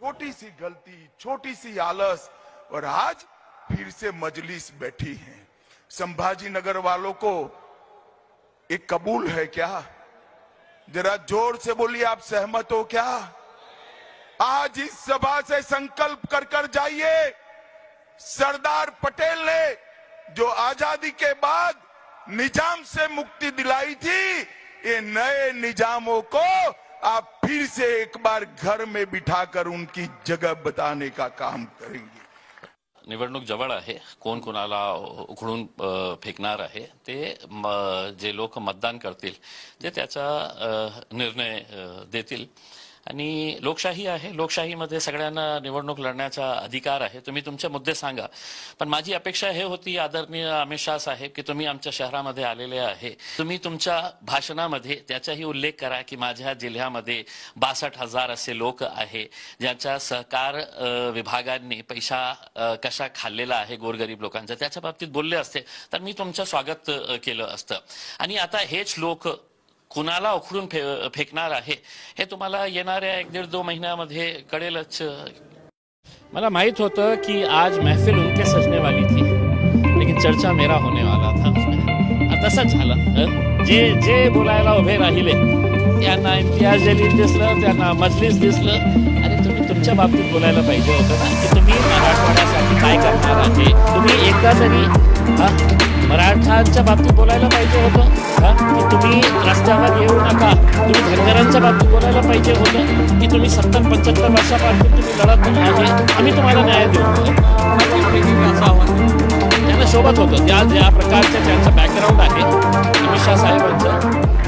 छोटी सी गलती, छोटी सी आलस, और आज फिर से मजलिस बैठी है। संभाजी नगर वालों को एक कबूल है क्या? जरा जोर से बोलिए, आप सहमत हो क्या? आज इस सभा से संकल्प कर कर जाइए, सरदार पटेल ने जो आजादी के बाद निजाम से मुक्ति दिलाई थी, ये नए निजामों को आप फिर से एक बार घर में बिठाकर उनकी जगह बताने का काम करेंगे। निवडणूक जवळ आहे, कोण कोणाला उखडून फेकणार आहे ते जे लोक मतदान करतील ते त्याचा निर्णय देतील। आणि लोकशाही आहे, लोकशाहीमध्ये सगळ्यांना निवडणूक लढण्याचा अधिकार आहे। तुम्ही तुमचे मुद्दे सांगा, पण माझी अपेक्षा हे होती आदरणीय अमित शाह साहेब की तुम्ही आमच्या शहरामध्ये आलेले आहे, तुम्ही तुमच्या भाषणामध्ये त्याचाही उल्लेख करा की माझ्या जिल्ह्यामध्ये 62,000 असे लोक आहे ज्यांच्या सहकार विभागांनी पैसा कशा खाल्लेला आहे गोरगरीब लोकांचा, त्याच्या बाबतीत बोलले असते तर मी तुमचं स्वागत केलं असतं। आणि आता हेच लोक कुणाला उखडून फेकणार आहे हे तुम्हाला येणाऱ्या 1-1.5-2 महिन्यामध्ये कळेलच। मला माहित होतं कि आज महफिल उनके सजने वाली थी, लेकिन चर्चा मेरा होने वाला था। तसंच झालं, जे बोलायला उभे राहिले त्यांना इम्तियाज जलील दिसलं, त्यांना मजलिस दिसलं। अरे तुम्ही तुमच्या बाबतीत बोलायला पाहिजे होतं ना की तुम्ही मराठवाड्यासाठी काय करणार आहे। तुम्ही एकदा तरी मराठांच्या बाबतीत बोलायला पाहिजे होतं की तुम्ही रस्त्यावर येऊ नका। तुम्ही धनगरांच्या बाबतीत बोलायला पाहिजे होतं की तुम्ही 70-75 वर्षापासून तुम्ही लढत आहे, आम्ही तुम्हाला न्याय देऊ। त्यांना शोभत होतं, ज्या प्रकारचं त्यांचं बॅकग्राऊंड आहे अमित शाह साहेबांचं,